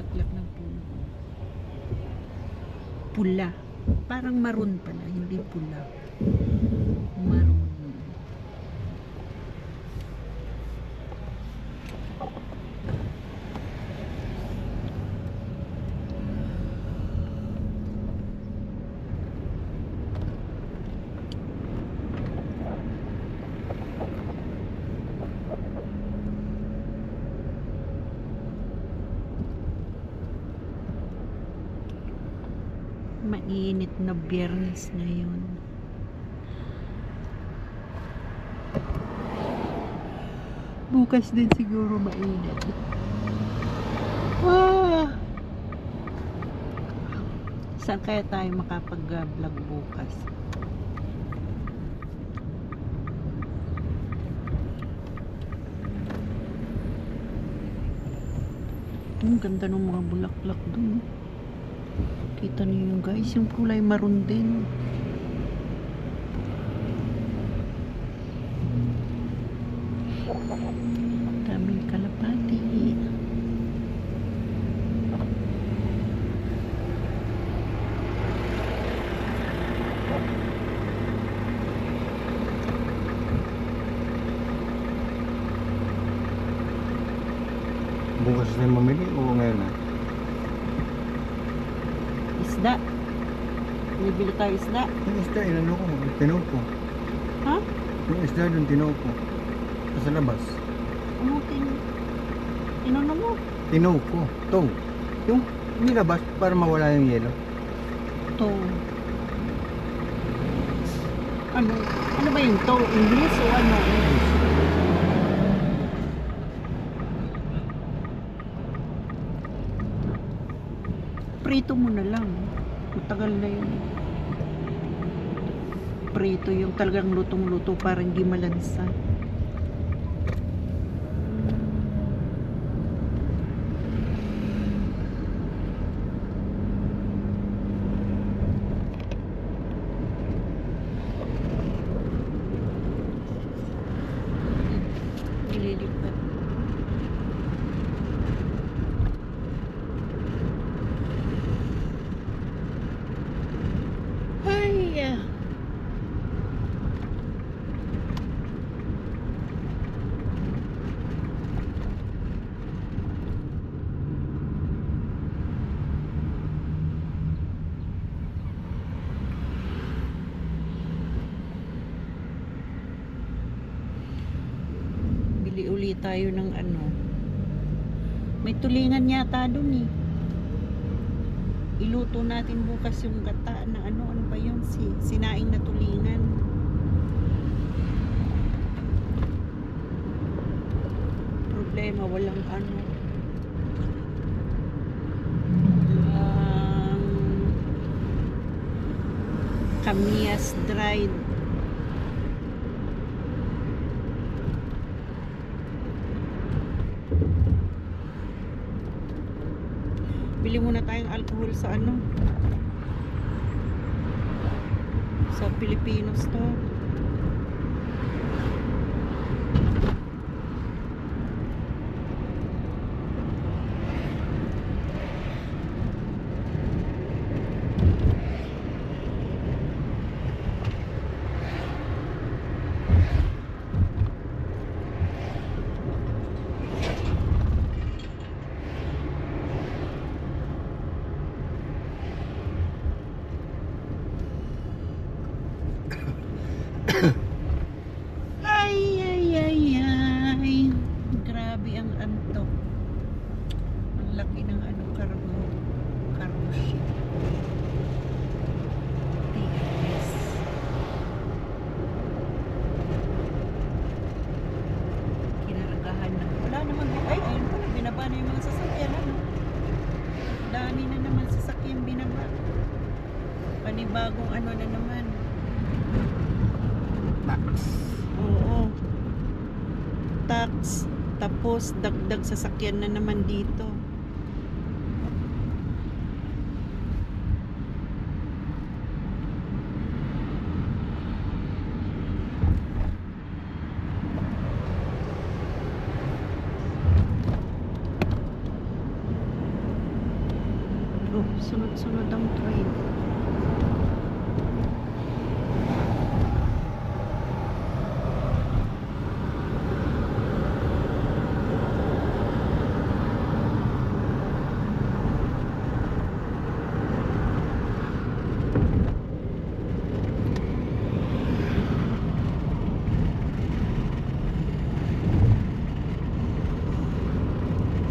bulaklak ng puno. Pula. Parang maroon pala, hindi pula. Maroon. Mainit na Biyernes ngayon. Bukas din siguro mainit. Saan kaya tayo makapag-vlog bukas? Ang ganda ng mga bulaklak dun. Kita niyo yung guys, yung kulay maroon din. Daming kalapati. Bukas na mamili o ngayon na? Isda. Bibili tayo isda. Yung isda, inano ko, tinaw ko. Ha? Yung isda doon, tinaw ko. Sa labas. Ano tinano mo? Tinaw ko. To. Yung nilabas para mawala yung yelo. To. Ano? Ano ba yung to? English o ano? Prito mo na lang. Matagal na yun. Prito yung talagang lutong-luto para hindi malansa. Nililipat. Ay, bili uli tayo ng ano. May tulingan yata dun eh. Iluto natin bukas yung gata na ano ba yun? Sinaing na tulingan. Problema, walang ano. Kamias dried. Bili muna tayong alcohol sa ano, sa Filipino store. Ay. Grabe ang antok. Ang laki ng ano, cargo ship. Tigas. Kinaragahan na. Wala naman. Ay, ayun pala. Binaba na yung mga sasakyan. Ano? Dami na naman sasakyan binaba. Panibagong ano na naman. Tax. Oo. Tax. Tapos dagdag sasakyan na naman dito. Sunod ang train.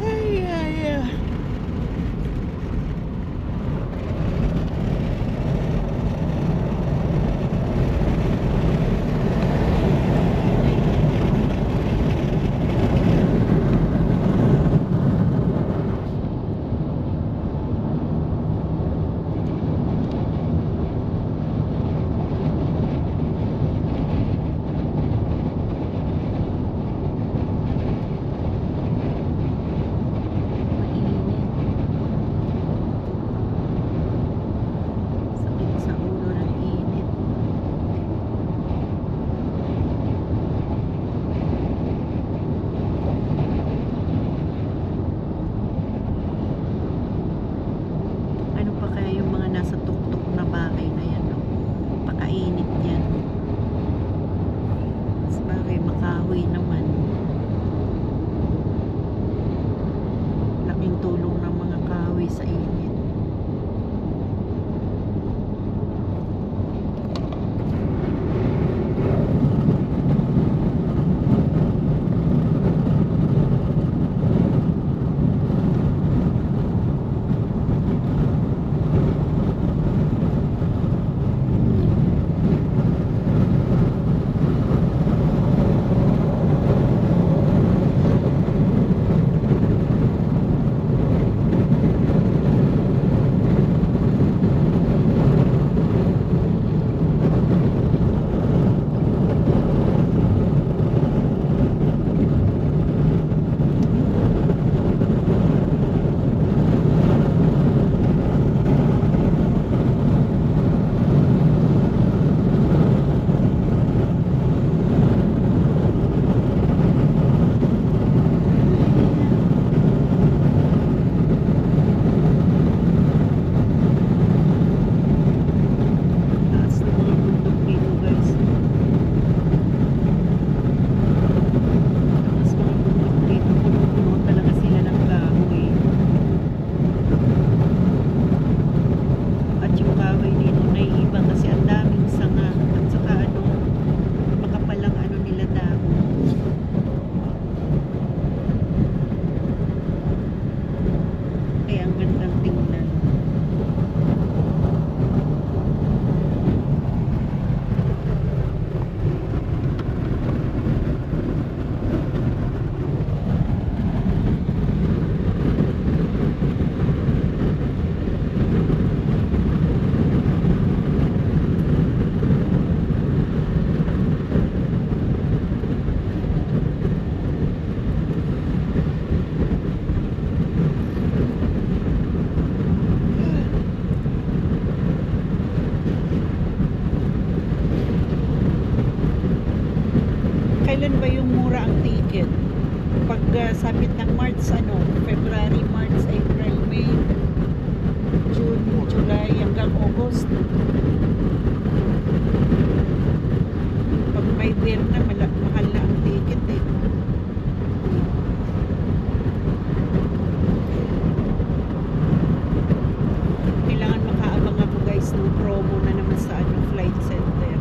Ay, ay, ay. Sakit sa ulo ng init. Ano pa kaya yung mga nasa tuktok na bahay na yan, no? Pakainit yan. Mas bagay makahoy naman. Laking tulong ng mga kahoy sa init. Taas ng mga bundok dito, guys. Taas mga bundok dito, puno-puno talaga sila ng kahoy. At yung kahoy dito naiiba kasi ang daming sanga at saka ano, makapalang ano nila dahon. Kaya ang gandang tingnan. Kailan ba yung mura ang ticket? Pag sabit ng March, ano, February, March, April, May, June, July, hanggang August. Pag may beer na, mahal na ang ticket eh. Kailangan makaabang ako, guys, ng promo na naman sa ano, flight center.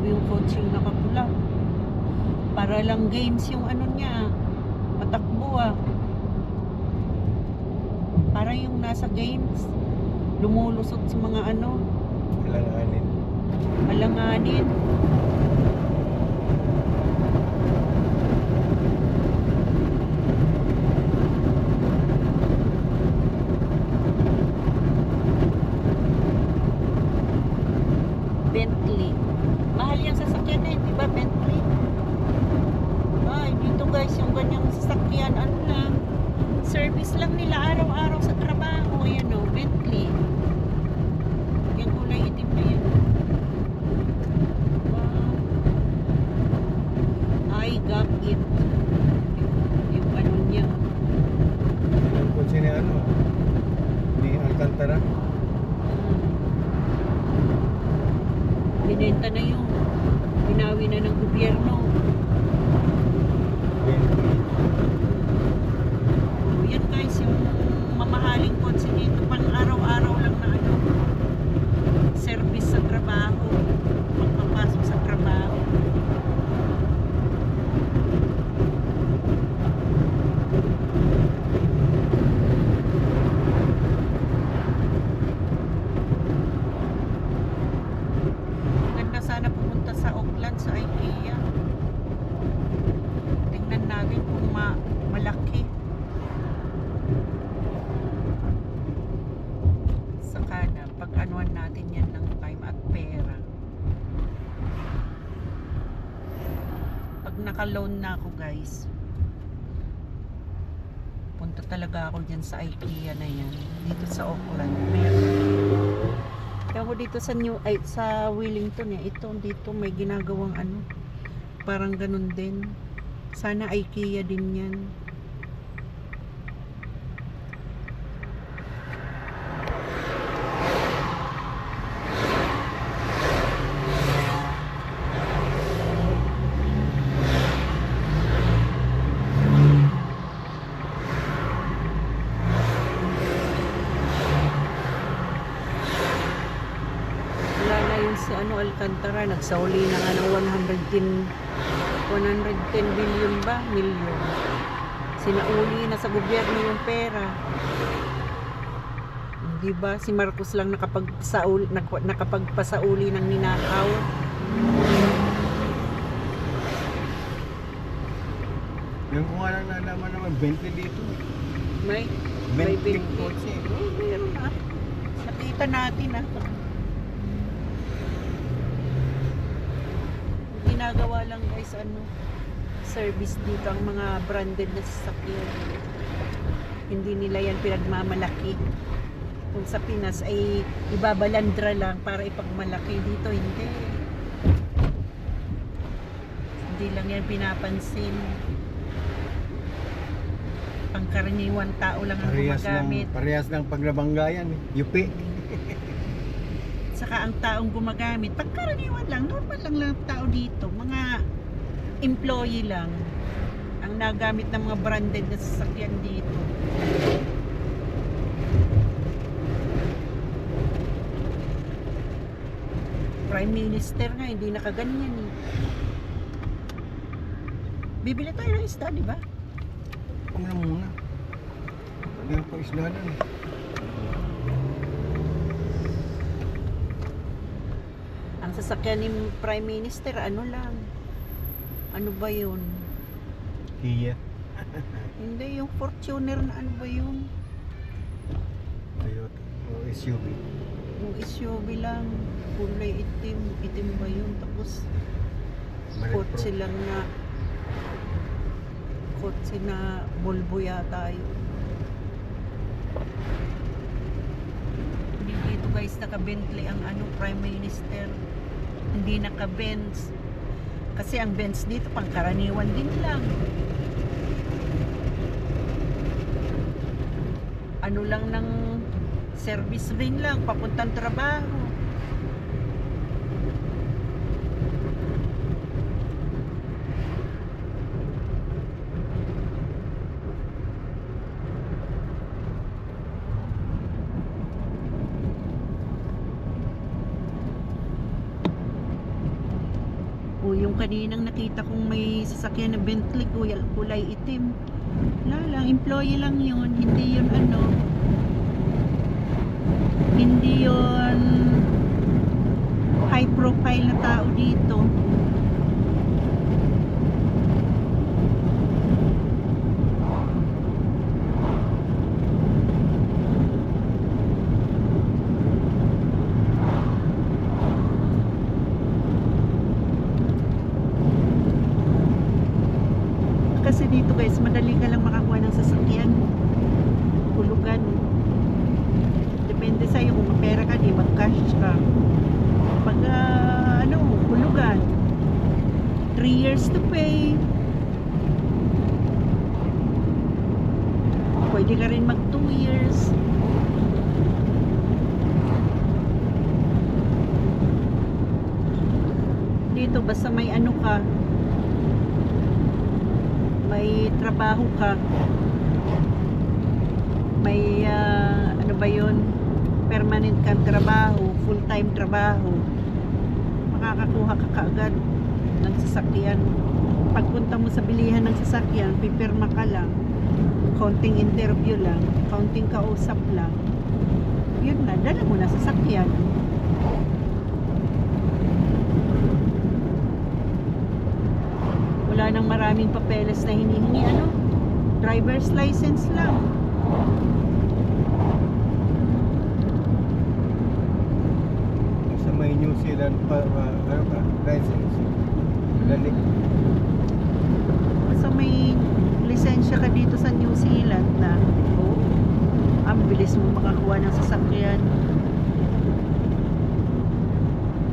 Grabe yung coaching nakapula. Para lang games yung ano niya. Patakbo ah. Para yung nasa games. Lumulusot sa mga ano. Alanganin. Alanganin. Bentley. Mahal yung sasakyan na yun, di ba? Bentley. Ay, dito guys, yung ganyang sasakyan, ano lang, service lang nila araw-araw sa trabaho. Ayan o, Bentley. Yung kulay itim na yan. Wow. I got it. Yung ano niya. Yung kotse ni ano? Ni Alcantara. Binenta na yun. Binawi na ng gobyerno. Bentley. Yan guys, yung mamahaling kotse dito pang araw-araw lang na ano, service sa trabaho, magpapasok sa trabaho. Ganda sana pumunta sa Auckland, sa IKEA. Tingnan natin kung malaki. Saka na, pag-anuan natin yan ng time at pera. Pag naka-loan na ako guys, punta talaga ako dyan sa IKEA na yan. Dito sa Auckland. Kaya ako dito sa sa Wellington ito dito may ginagawang ano, parang ganun din. Sana IKEA din yan. Wala na yun si ano Alcantara, nagsauli na nga ng 110 billion ba? Milyon. Sinauli na sa gobyerno yung pera. Di ba? Si Marcos lang nakapagpasauli ng ninakaw. Yung ko nga lang nalaman naman, Bentley dito. May Bentley Bentley. kotse. Oh, meron na. Nakita natin ginagawa lang guys ano, service dito ang mga branded na sasakyan. Hindi nila yan pinagmamalaki. Kung sa Pinas ay ibabalandra lang para ipagmalaki, dito hindi. Hindi lang yan pinapansin. Pangkaraniwan tao lang ang gumagamit. Parehas ng paglabanggayan. Yupi. Saka ang taong gumagamit, pagkaraniwan lang, normal lang tao dito, mga employee lang ang nagamit ng mga branded na sasakyan dito. Prime Minister nga, hindi nakaganyan eh. Bibili tayo ng isda, di ba? Huwag na muna. Hindi ang pa-isda lang. Ang sasakyan ni Prime Minister, ano lang? Ano ba yun? Kia. Hindi, yung Fortuner na ano ba yun? Toyota. O SUV. Yung SUV lang, kulay itim. Itim ba yun? Tapos, kotse lang na Volvo yata yun. Hindi dito guys naka-Bentley ang ano, Prime Minister. Hindi naka-Benz. Kasi ang Benz dito pangkaraniwan din lang. Ano lang ng service rin lang, papuntang trabaho. yung kaninang nakita kong may sasakyan na Bentley kulay itim. Wala lang, employee lang yun. Hindi yun ano. Hindi yun high profile na tao dito. Kasi dito guys, madali ka lang makakuha ng sasakyan. Hulugan. Depende sa'yo kung mapera ka, di mag-cash ka. Pag hulugan. 3 years to pay. Pwede ka rin mag 2 years. Dito basta may ano ka, may trabaho ka, may ano ba yun, permanent kang trabaho, full time trabaho, makakakuha ka kaagad ng sasakyan. Pagpunta mo sa bilihan ng sasakyan, pipirma ka lang, konting interview lang, konting kausap lang, yun na, dala mo na sasakyan. Wala nang maraming papeles na hinihingi, driver's license lang. Sa may New Zealand pa, license. Galing. So may lisensya ka dito sa New Zealand na, ang bilis mo makakuha ng sasakyan.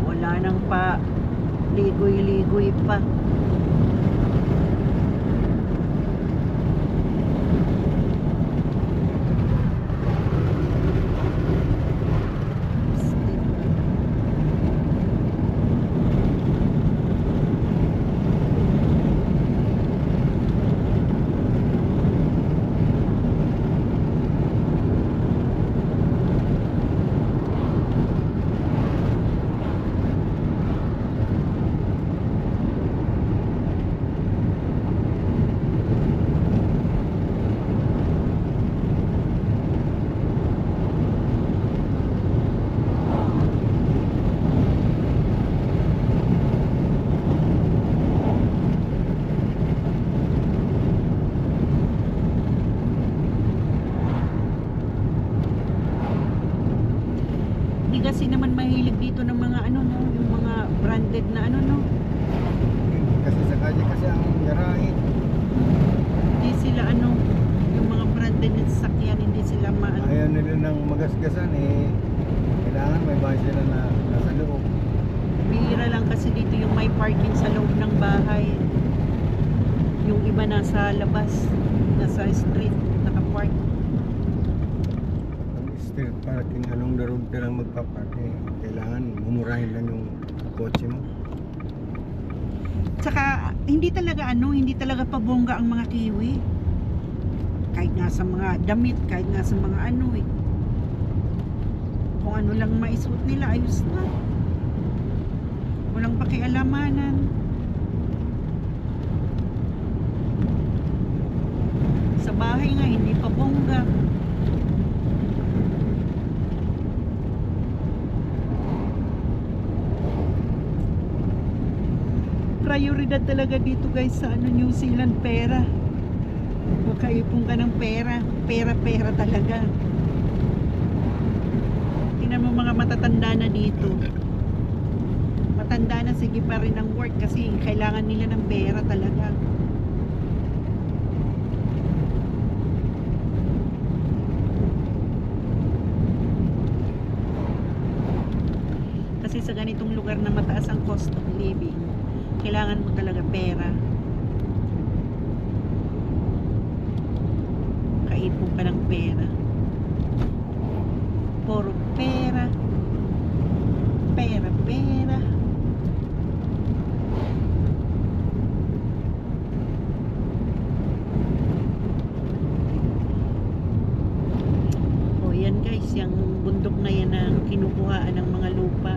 Wala nang pa ligoy-ligoy pa. Kasi naman mahilig dito ng mga yung mga branded na Kasi sa kanya kasi ang garahe. hindi sila yung mga branded na sasakyan, hindi sila Ayaw nila ng magasgasan kailangan may bahay sila na nasa loob. bihira lang kasi dito yung may parking sa loob ng bahay, yung iba nasa labas, nasa street nakapark. Street parking, along the road ka lang magpapark kailangan mumurahin lang yung kotse mo. Tsaka hindi talaga pabongga ang mga Kiwi, kahit nga sa mga damit, kahit nga sa mga kung ano lang maisuot nila, ayos na, walang pakialamanan. Sa bahay nga hindi pabongga. Prioridad talaga dito guys sa New Zealand, pera. Makaipon ka ng pera, pera talaga. Tingnan mo mga matatanda na dito, matanda na, sige pa rin ang work kasi kailangan nila ng pera talaga. Kasi sa ganitong lugar na mataas ang cost of living, kailangan mo talaga pera. Kaipon ka ng pera. Puro pera. Pera. O yan guys, yung bundok na yan ang kinukuhaan ng mga lupa.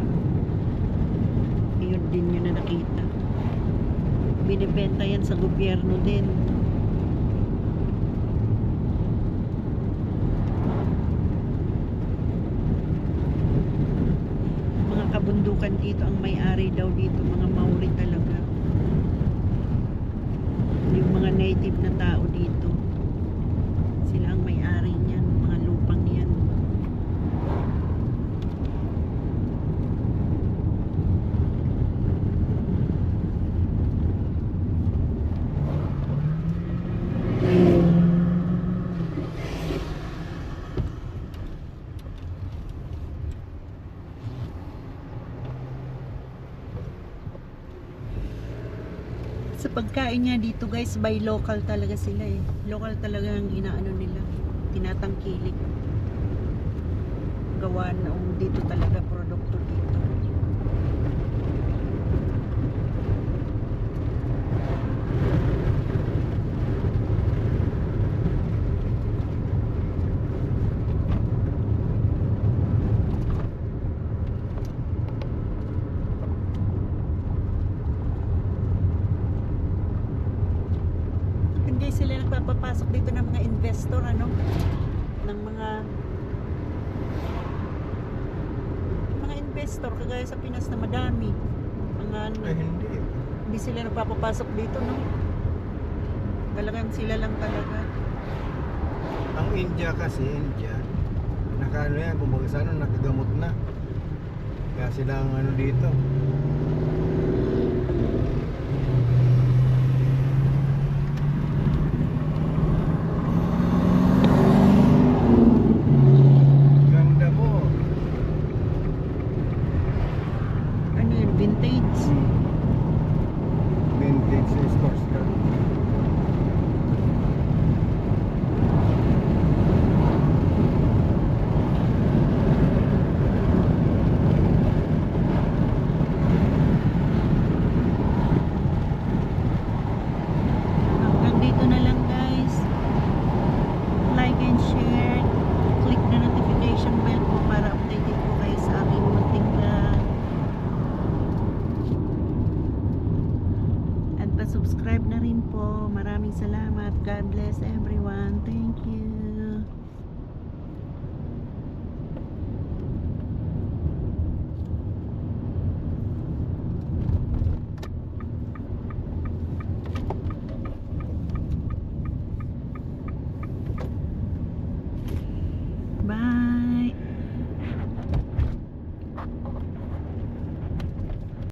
Yun din yun na nakita. Binibenta yan sa gobyerno din. Mga kabundukan dito ang may-ari daw dito, mga Maori talaga. Yung mga native na tao dito. Sila ang may-ari niyan, mga lupang yan. Sa pagkain niya dito guys, by local talaga sila eh. Local talaga ang inaano nila. Tinatangkilik. Gawa noong dito talaga produkto dito. Hindi sila nagpapapasok dito ng mga investor, ano, ng mga investor kagaya sa Pinas na madami. Mga ano, Ay, hindi. sila nagpapapasok dito, no? Talagang sila lang talaga. Ang India kasi, nakaano yan, kumbaga sa ano, nakagamot na. Kaya sila ang ano dito. Ganda mo. Ano yun, vintage. Vintage sports car. Hanggang dito na lang guys. Like and share. Click the notification bell po para updated po kayo sa aking munting vlog. And pa-subscribe na rin po. Maraming salamat. God bless everyone. Thank you.